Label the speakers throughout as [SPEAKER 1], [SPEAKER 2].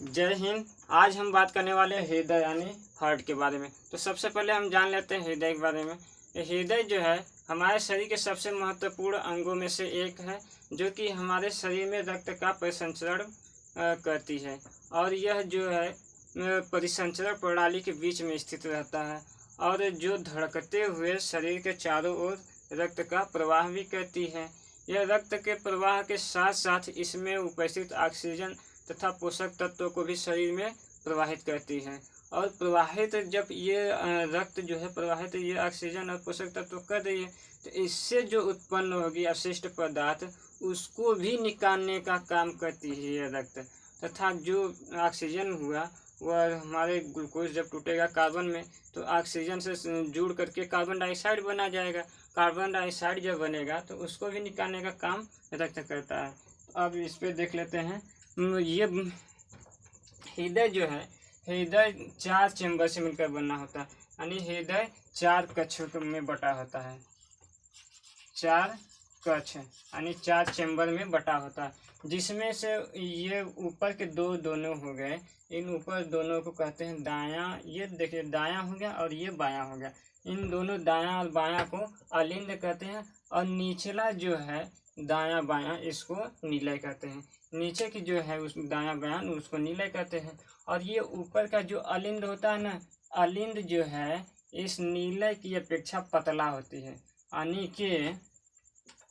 [SPEAKER 1] जय हिंद। आज हम बात करने वाले हैं हृदय यानी हार्ट के बारे में। तो सबसे पहले हम जान लेते हैं हृदय के बारे में। ये हृदय जो है हमारे शरीर के सबसे महत्वपूर्ण अंगों में से एक है, जो कि हमारे शरीर में रक्त का परिसंचरण करती है। और यह जो है परिसंचरण प्रणाली के बीच में स्थित रहता है और जो धड़कते हुए शरीर के चारों ओर रक्त का प्रवाह भी करती है। यह रक्त के प्रवाह के साथ साथ इसमें उपस्थित ऑक्सीजन तथा पोषक तत्वों को भी शरीर में प्रवाहित करती है। और प्रवाहित जब ये रक्त जो है प्रवाहित ये ऑक्सीजन और पोषक तत्व कर रही है, तो इससे जो उत्पन्न होगी अवशिष्ट पदार्थ उसको भी निकालने का काम करती है ये रक्त। तथा जो ऑक्सीजन हुआ वह हमारे ग्लूकोज जब टूटेगा कार्बन में, तो ऑक्सीजन से जुड़ करके कार्बन डाइऑक्साइड बना जाएगा। कार्बन डाइऑक्साइड जब बनेगा तो उसको भी निकालने का काम रक्त करता है। अब इस पर देख लेते हैं। ये हृदय जो है हृदय 4 चेंबर से मिलकर बना होता है, यानी हृदय 4 कक्षों में बटा होता है। 4 कक्ष यानी 4 चेंबर में बटा होता है, जिसमें से ये ऊपर के दोनों हो गए। इन ऊपर दोनों को कहते हैं दायां। ये देखिए दायां हो गया और ये बायां हो गया। इन दोनों दायां और बायां को अलिंद कहते हैं। और निचला जो है दायां बायां इसको नीलय कहते हैं। नीचे की जो है उस दायां बायां उसको नीलय कहते हैं। और ये ऊपर का जो अलिंद होता है ना, अलिंद जो है इस नीलय की अपेक्षा पतला होती है, यानी कि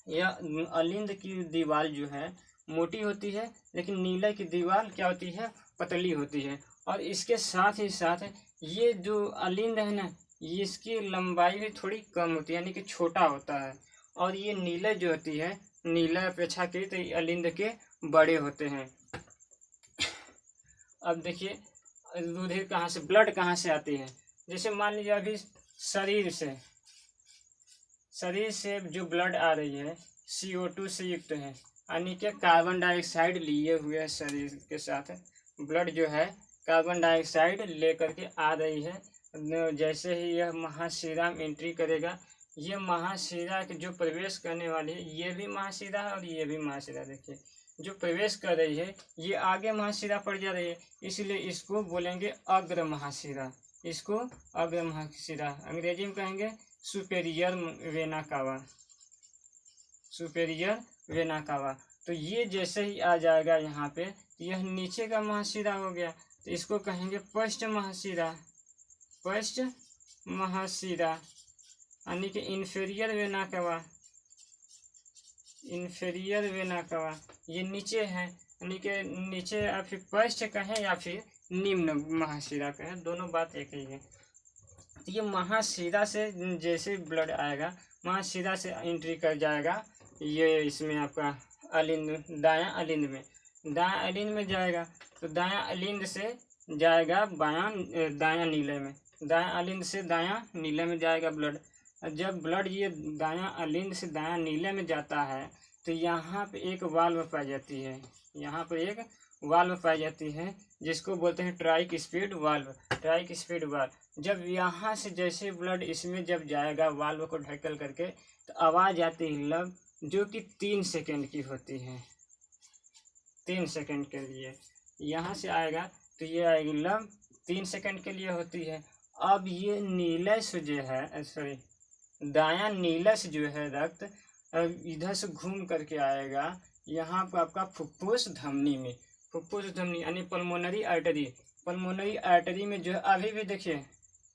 [SPEAKER 1] यह अलिंद की दीवार जो है मोटी होती है, लेकिन नीलय की दीवार क्या होती है, पतली होती है। और इसके साथ ही साथ ये जो अलिंद है ना, इसकी लंबाई भी थोड़ी कम होती है, यानी कि छोटा होता है। और ये नीलय जो होती है नीलय अपेक्षाकृत अलिंद के बड़े होते हैं। अब देखिए रुधिर कहाँ से, ब्लड कहाँ से आती है। जैसे मान लीजिए अभी शरीर से जो ब्लड आ रही है CO2 से युक्त है, यानी कि कार्बन डाइऑक्साइड लिए हुए है। शरीर के साथ ब्लड जो है कार्बन डाइऑक्साइड लेकर के आ रही है। जैसे ही यह महाशिरा में एंट्री करेगा, ये महाशिरा के जो प्रवेश करने वाली है, ये भी महाशिरा है और ये भी महाशिरा। देखिए जो प्रवेश कर रही है ये आगे महाशिरा पड़ जा रही है, इसलिए इसको बोलेंगे अग्र महाशिरा। इसको अग्र महाशिरा अंग्रेजी में कहेंगे superior vena cava, superior vena cava. तो ये जैसे ही आ जाएगा यहाँ पे, यह नीचे का महाशिरा हो गया, तो इसको कहेंगे पश्च महाशिरा। पश्च महाशिरा यानी कि inferior vena cava, inferior vena cava ये नीचे है, यानी कि नीचे या फिर पश्च कहें या फिर निम्न महाशिरा कहें, दोनों बात एक ही है। तो ये महाशिरा से जैसे ब्लड आएगा महाशिरा से एंट्री कर जाएगा ये इसमें आपका अलिंद, दायां अलिंद में। दायां अलिंद में जाएगा तो दायां अलिंद से जाएगा दायां नीले में। दायां अलिंद से दायां नीले में जाएगा ब्लड। जब ब्लड ये दायां अलिंद से दायां नीले में जाता है तो यहाँ पे एक वाल्व पाई जाती है। यहाँ पर एक वाल्व पाई जाती है जिसको बोलते हैं tricuspid valve. Tricuspid valve जब यहाँ से जैसे ब्लड इसमें जब जाएगा वाल्व को ढकेल करके, तो आवाज़ आती है लब, जो कि 3 सेकेंड की होती है। 3 सेकेंड के लिए यहाँ से आएगा तो ये आएगी लब, 3 सेकेंड के लिए होती है। अब ये नीलस जो है सॉरी दायां नीलस जो है रक्त इधर से घूम करके आएगा यहाँ पर आपका फुफ्फुस धमनी में। फुफ्फुस धमनी यानी पल्मोनरी आर्टरी। पल्मोनरी आर्टरी में जो है अभी भी देखिए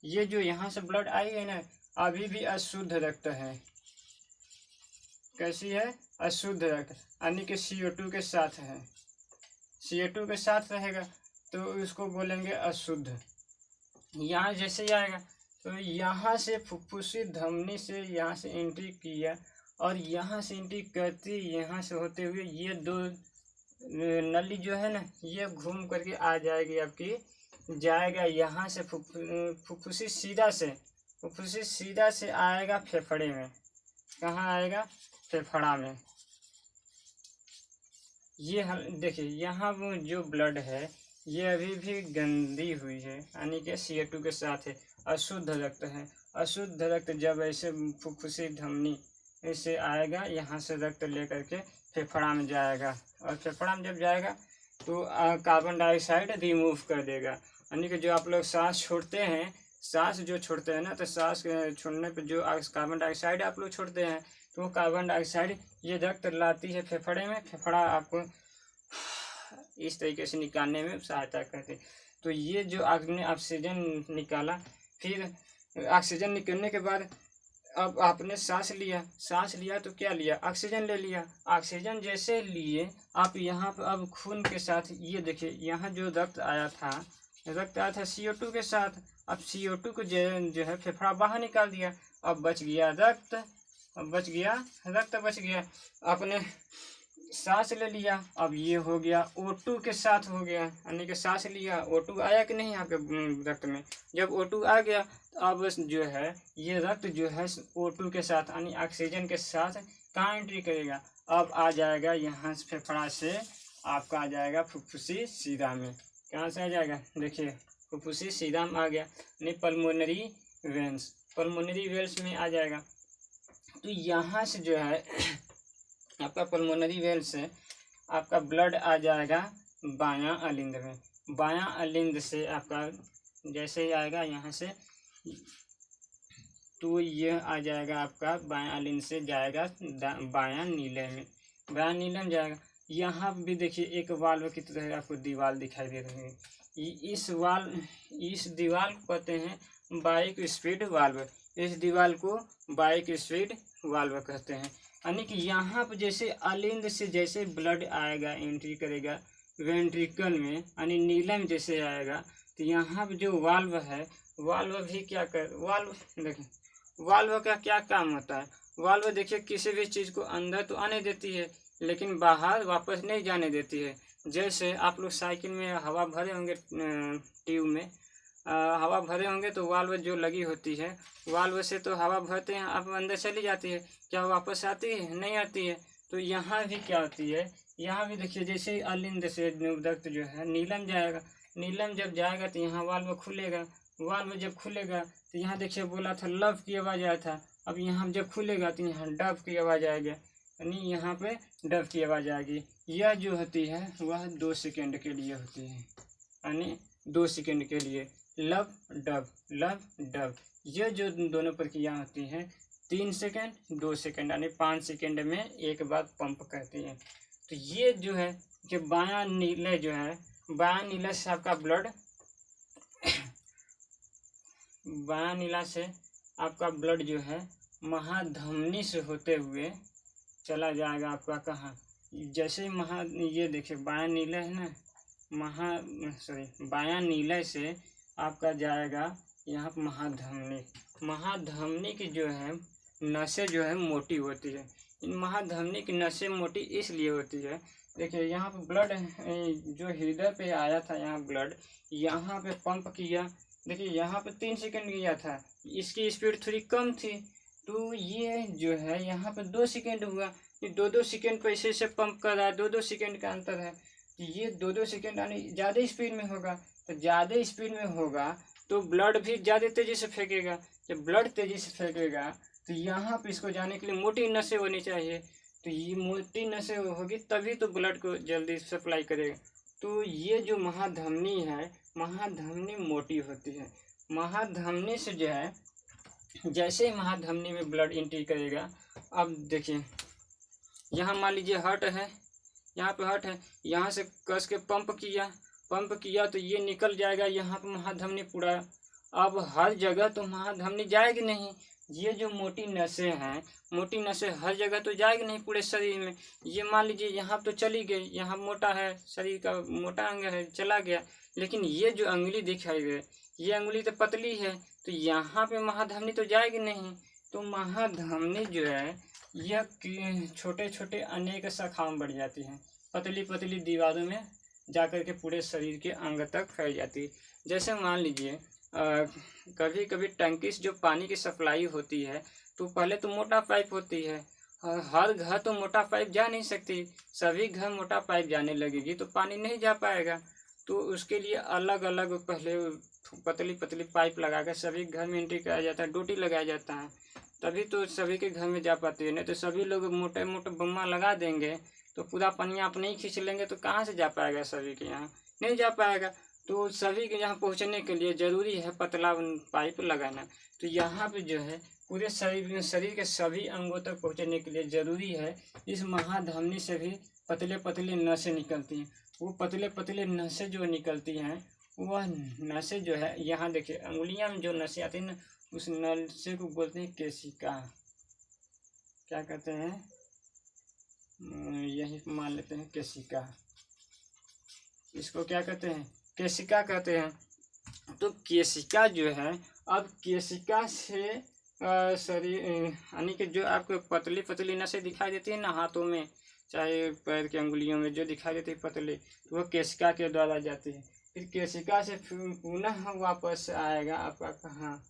[SPEAKER 1] ये जो यहाँ से ब्लड आई है ना, अभी भी अशुद्ध रक्त है। कैसी है? अशुद्ध रक्त, यानी कि CO2 के साथ है। CO2 के साथ रहेगा तो उसको बोलेंगे अशुद्ध। यहाँ जैसे ही आएगा तो यहाँ से फुफ्फुसी धमनी से यहाँ से एंट्री किया और यहाँ से एंट्री करती यहाँ से होते हुए ये 2 नली जो है ना, ये घूम करके आ जाएगी आपकी, जाएगा यहाँ से फुफ्फुसी सीधा से आएगा फेफड़े में। कहाँ आएगा? फेफड़ा में। ये देखिए यहाँ जो ब्लड है ये अभी भी गंदी हुई है, यानी कि CO2 के साथ है, अशुद्ध रक्त है। अशुद्ध रक्त जब ऐसे फुफ्फुसी धमनी से आएगा, यहाँ से रक्त लेकर के फेफड़ा में जाएगा और फेफड़ा में जब जाएगा तो कार्बन डाइऑक्साइड रिमूव कर देगा। यानी कि जो आप लोग सांस छोड़ते हैं, सांस जो छोड़ते हैं ना, तो सांस छोड़ने पे जो कार्बन डाइऑक्साइड आप लोग छोड़ते हैं, तो वो कार्बन डाइऑक्साइड ये रक्त लाती है फेफड़े में, फेफड़ा आपको इस तरीके से निकालने में सहायता करती है। तो ये जो आपने ऑक्सीजन निकाला, फिर ऑक्सीजन निकलने के बाद अब आपने सांस लिया तो क्या लिया, ऑक्सीजन ले लिया। ऑक्सीजन जैसे लिए आप यहाँ पर अब खून के साथ, ये देखिए यहाँ जो रक्त आया था CO2 के साथ। अब CO2 को जो है फेफड़ा बाहर निकाल दिया, अब बच गया रक्त, बच गया। आपने सांस ले लिया, अब ये हो गया O2 के साथ हो गया, यानी कि सांस लिया, O2 आया कि नहीं आपके रक्त में। जब O2 आ गया तो अब जो है ये रक्त जो है O2 के साथ यानी ऑक्सीजन के साथ कहाँ एंट्री करेगा, अब आ जाएगा यहाँ से फेफड़ा से आपका आ जाएगा फुफ्फुसी सीधा में। कहाँ से आ जाएगा, देखिए फुफ्फुसी सीधा में आ गया, यानी पल्मोनरी वेल्स में आ जाएगा। तो यहाँ से जो है आपका पल्मोनरी वेल से आपका ब्लड आ जाएगा बायां अलिंद में। बायां अलिंद से आपका जैसे ही आएगा यहाँ से, तो यह आ जाएगा आपका बायां अलिंद से जाएगा बायां नीले में जाएगा। यहाँ भी देखिए एक वाल्व की तरह आपको दीवार दिखाई दे रही है। इस दीवार को कहते हैं बाइक स्पीड वाल्व। इस दीवार को बाइक स्पीड वाल्व कहते हैं। यानी कि यहाँ पर जैसे अलिंद से जैसे ब्लड आएगा, एंट्री करेगा वेंट्रिकल में, यानी नीलम जैसे आएगा, तो यहाँ पर जो वाल्व है, वाल्व भी क्या कर, वाल्व का क्या काम होता है। वाल्व देखिए किसी भी चीज़ को अंदर तो आने देती है, लेकिन बाहर वापस नहीं जाने देती है। जैसे आप लोग साइकिल में हवा भरे होंगे, ट्यूब में हवा भरे होंगे, तो वाल्व जो लगी होती है, वाल्व से तो हवा भरते हैं, आप अंदर चली जाती है, क्या वापस आती है, नहीं आती है। तो यहाँ भी क्या होती है, यहाँ भी देखिए जैसे अलिंद से रक्त जो है नीलम जाएगा, नीलम जब जाएगा तो यहाँ वाल्व खुलेगा, वाल्व जब खुलेगा तो यहाँ देखिए बोला था लव की आवाज़ आया था, अब यहाँ जब खुलेगा तो यहाँ डव की आवाज़ आएगी, यानी यहाँ पे डव की आवाज़ आएगी। यह जो होती है वह 2 सेकेंड के लिए होती है, यानी 2 सेकेंड के लिए लव डव। ये जो दोनों प्रक्रिया होती हैं 3 सेकेंड 2 सेकेंड, यानी 5 सेकेंड में एक बार पंप करती हैं। तो ये जो है कि बायां नीले जो है, बायां नीला से आपका ब्लड बायां नीला से आपका ब्लड जो है महाधमनी से होते हुए चला जाएगा आपका कहाँ, जैसे ये देखिए बायां नीला है ना, बायां नीले से आपका जाएगा यहाँ पर महाधमनी की जो है नसें जो है मोटी होती है। इन महाधमनी की नसें मोटी इसलिए होती है, देखिए यहाँ पे ब्लड जो हृदय पे आया था, यहाँ ब्लड यहाँ पे पंप किया, देखिए यहाँ पे 3 सेकंड गया था, इसकी स्पीड थोड़ी कम थी, तो ये जो है यहाँ पे 2 सेकंड हुआ। ये 2-2 सेकंड पे ऐसे पंप कर रहा है, 2-2 सेकंड का अंतर है। ये 2-2 सेकंड यानी ज़्यादा स्पीड में होगा, तो ज़्यादा स्पीड में होगा तो ब्लड भी ज़्यादा तेज़ी से फेंकेगा। जब ब्लड तेज़ी से फेंकेगा तो यहाँ पे इसको जाने के लिए मोटी नसें होनी चाहिए, तो ये मोटी नसें होगी तभी तो ब्लड को जल्दी सप्लाई करेगा। तो ये जो महाधमनी है, महाधमनी मोटी होती है। महाधमनी से जो है जैसे ही महाधमनी में ब्लड एंट्री करेगा, अब देखिए यहाँ मान लीजिए हार्ट है, यहाँ पे हार्ट है, यहाँ से कस के पंप किया तो ये निकल जाएगा यहाँ पे महाधमनी पूरा। अब हर जगह तो महाधमनी जाएगी नहीं, ये जो मोटी नसें हैं, मोटी नसें हर जगह तो जाएगी नहीं पूरे शरीर में। ये मान लीजिए यहाँ तो चली गई, यहाँ मोटा है, शरीर का मोटा अंग है, चला गया, लेकिन ये जो अंगुली दिखाई दे, ये अंगुली तो पतली है, तो यहाँ पे महाधमनी तो जाएगी नहीं। तो महाधमनी जो है यह छोटे छोटे अनेक शाखाओं में बढ़ जाती हैं, पतली पतली दीवारों में जाकर के पूरे शरीर के अंग तक फैल जाती है। जैसे मान लीजिए कभी कभी टंकी से जो पानी की सप्लाई होती है, तो पहले तो मोटा पाइप होती है, हर घर तो मोटा पाइप जा नहीं सकती, सभी घर मोटा पाइप जाने लगेगी तो पानी नहीं जा पाएगा। तो उसके लिए अलग अलग पहले पतली पतली पाइप लगाकर सभी घर में एंट्री कराया जाता है, ड्यूटी लगाया जाता है, तभी तो सभी के घर में जा पाती है। नहीं तो सभी लोग मोटे मोटे बम्मा लगा देंगे, तो पूरा पनिया आप नहीं खींच लेंगे तो कहाँ से जा पाएगा सभी के यहाँ, नहीं जा पाएगा। तो सभी के यहाँ पहुँचने के लिए ज़रूरी है पतला पाइप लगाना। तो यहाँ पे जो है पूरे शरीर के सभी अंगों तक पहुँचने के लिए ज़रूरी है इस महाधमनी से भी पतले पतले नसें निकलती हैं। वो पतले पतले नसें जो निकलती हैं वह नसें जो है यहाँ देखिए अंगुलियाँ में जो नसें आती हैं ना उस नसे को बोलते हैं केशिका। क्या कहते हैं, यही मान लेते हैं केशिका। इसको क्या कहते हैं, केशिका कहते हैं। तो केशिका जो है, अब केशिका से शरीर यानी कि जो आपको पतली पतली नसें दिखाई देती है ना हाथों में चाहे पैर की अंगुलियों में जो दिखाई देती है पतली, तो वह केशिका के द्वारा जाती है। फिर केशिका से पुनः वापस आएगा आपका कहाँ,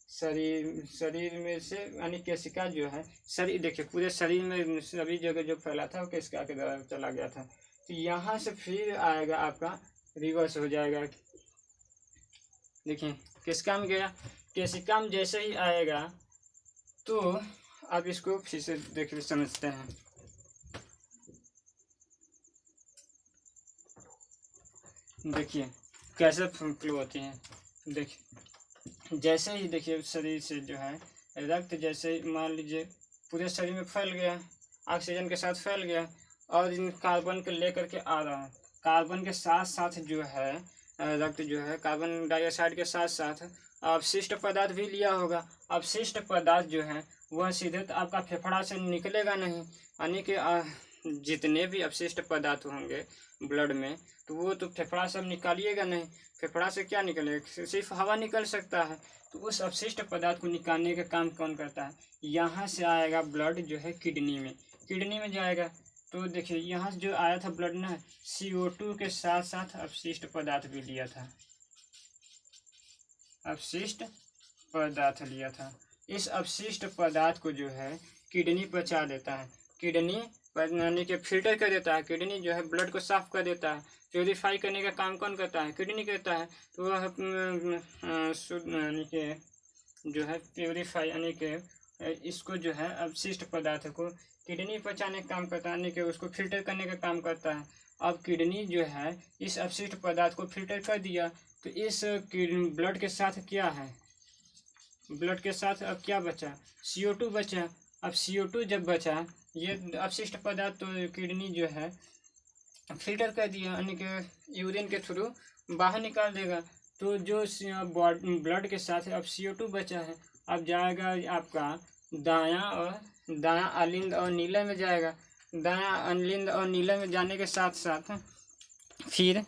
[SPEAKER 1] शरीर में से, यानी केशिका जो है शरीर देखिए पूरे शरीर में सभी जगह जो फैला था वो केशिका के द्वारा चला गया था। तो यहाँ से फिर आएगा आपका रिवर्स हो जाएगा। देखिए केशिका में गया, केशिका में जैसे ही आएगा तो अब इसको फिर से देखिए समझते हैं। देखिए कैसे फ्लो होती हैं। देखिए जैसे ही देखिए शरीर से जो है रक्त जैसे मान लीजिए पूरे शरीर में फैल गया, ऑक्सीजन के साथ फैल गया और इन कार्बन को लेकर के आ रहा है। कार्बन के साथ साथ जो है रक्त जो है कार्बन डाइऑक्साइड के साथ साथ अपशिष्ट पदार्थ भी लिया होगा। अपशिष्ट पदार्थ जो है वह सीधे तो आपका फेफड़ा से निकलेगा नहीं, यानी कि जितने भी अपशिष्ट पदार्थ होंगे ब्लड में तो वो तो फेफड़ा से निकालिएगा नहीं। फेफड़ा से क्या निकलेगा, सिर्फ हवा निकल सकता है। तो उस अपशिष्ट पदार्थ को निकालने का काम कौन करता है, यहाँ से आएगा ब्लड जो है किडनी में जाएगा। तो देखिए यहाँ जो आया था ब्लड ना CO2 के साथ साथ अपशिष्ट पदार्थ भी लिया था, अपशिष्ट पदार्थ लिया था। इस अपशिष्ट पदार्थ को जो है किडनी पचा देता है, किडनी यानी कि फिल्टर कर देता है। किडनी जो है ब्लड को साफ कर देता है। प्योरीफाई करने का काम कौन करता है, किडनी करता है। तो वह शुद्ध यानी कि जो है प्योरीफाई यानी कि इसको जो है अपशिष्ट पदार्थ को किडनी पचाने का काम करता है, यानी कि उसको फिल्टर करने का काम करता है। अब किडनी जो है इस अपशिष्ट पदार्थ को फिल्टर कर दिया तो इस ब्लड के साथ क्या है, ब्लड के साथ अब क्या बचा, CO2 बचा। अब CO2 जब बचा ये अपशिष्ट पदार्थ तो किडनी जो है फिल्टर कर दिया, यानी कि यूरिन के थ्रू बाहर निकाल देगा। तो जो ब्लड के साथ अब CO2 बचा है अब जाएगा आपका दायां अलिंद और नीले में जाएगा। दायां अलिंद और नीले में जाने के साथ साथ फिर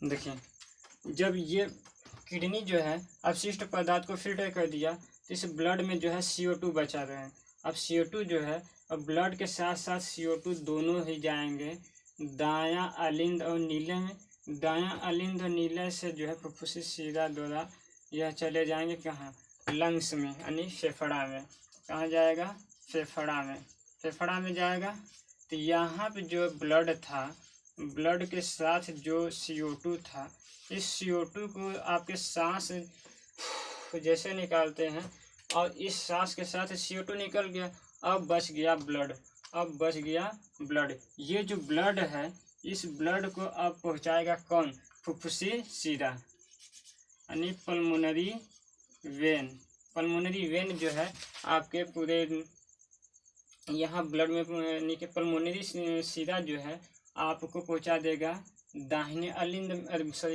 [SPEAKER 1] देखिए जब ये किडनी जो है अपशिष्ट पदार्थ को फिल्टर कर दिया तो इस ब्लड में जो है CO2 बचा रहे हैं। अब CO2 जो है अब ब्लड के साथ साथ CO2 दोनों ही जाएंगे दायां अलिंद और नीले में। दायां अलिंद और नीले से जो है फुफ्फुसी शिरा द्वारा यह चले जाएंगे कहाँ, लंग्स में, यानी फेफड़ा में। कहाँ जाएगा, फेफड़ा में जाएगा। तो यहाँ पे जो ब्लड था, ब्लड के साथ जो CO2 था, इस CO2 को आपके सांस जैसे निकालते हैं और इस सांस के साथ CO2 निकल गया। अब बच गया ब्लड। ये जो ब्लड है इस ब्लड को अब पहुंचाएगा कौन, फुफ्फुसी शिरा यानी पल्मोनरी वेन जो है आपके पूरे यहाँ ब्लड में, यानी कि पल्मोनरी शिरा जो है आपको पहुंचा देगा दाहिने अलिंद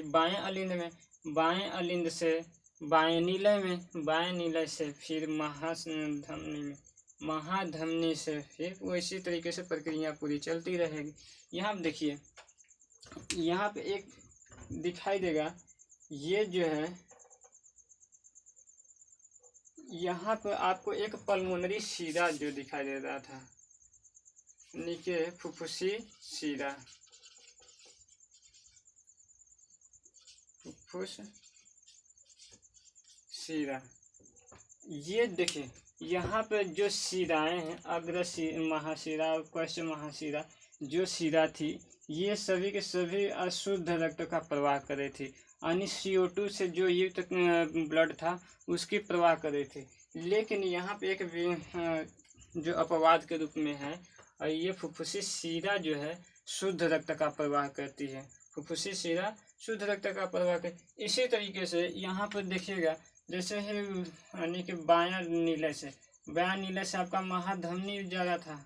[SPEAKER 1] बाएं अलिंद में, बाएं अलिंद से बाएं नीले में, फिर महाधमनी से फिर वो इसी तरीके से प्रक्रिया पूरी चलती रहेगी। यहाँ पे देखिए यहाँ पे एक दिखाई देगा, ये जो है यहाँ पे आपको एक पल्मोनरी शिरा जो दिखाई दे रहा था, नीचे फुफ्फुसी शिरा, फुफ्फुस शिरा। ये देखिए यहाँ पे जो शिराएँ हैं अग्र महाशिरा और पश्च महाशिरा जो शिरा थी ये सभी के सभी अशुद्ध रक्त का प्रवाह कर रही थी, यानी CO2 से जो युक्त ब्लड था उसकी प्रवाह कर रही थी। लेकिन यहाँ पे एक जो अपवाद के रूप में है। और ये फुफ्फुसी शिरा जो है शुद्ध रक्त का प्रवाह करती है। फुफ्फुसी शिरा शुद्ध रक्त का प्रवाह करती। इसी तरीके से यहाँ पर देखिएगा, जैसे है यानी कि बायां नीले से आपका महाधमनी जा रहा था,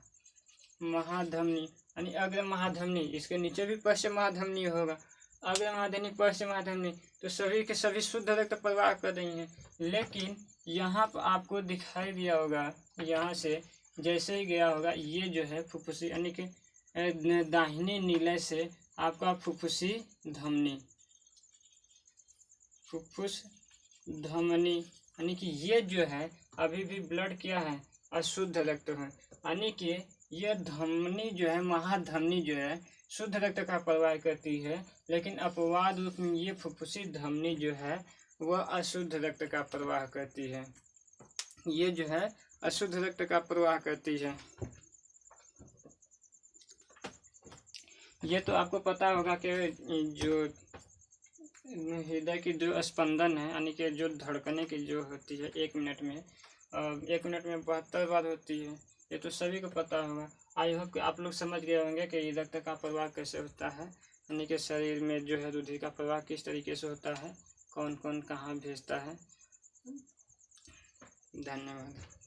[SPEAKER 1] महाधमनी यानी अग्र महाधमनी, इसके नीचे भी पश्चिम महाधमनी होगा, अग्र महाधमनी पश्चिम महाधमनी, तो सभी के सभी शुद्ध रक्त प्रवाह कर रही हैं। लेकिन यहाँ पर आपको दिखाई दिया होगा, यहाँ से जैसे ही गया होगा ये जो है फुफ्फुसी यानी कि दाहिनी नीले से आपका फुफ्फुसी धमनी, फुफ्फुस धमनी यानी कि ये जो है अभी भी ब्लड क्या है, अशुद्ध रक्त है, यानी कि यह धमनी जो है महाधमनी जो है शुद्ध रक्त का प्रवाह करती है। लेकिन अपवाद रूप में ये फुफ्फुसी धमनी जो है वह अशुद्ध रक्त का प्रवाह करती है, ये जो है अशुद्ध रक्त का प्रवाह करती है। ये तो आपको पता होगा कि जो हृदय की जो स्पंदन है यानी कि जो धड़कने की जो होती है 1 मिनट में 72 बार होती है, ये तो सभी को पता होगा। आई होप कि आप लोग समझ गए होंगे कि रक्त का प्रवाह कैसे होता है, यानी कि शरीर में जो है रुधिर का प्रवाह किस तरीके से होता है, कौन कौन कहाँ भेजता है। धन्यवाद।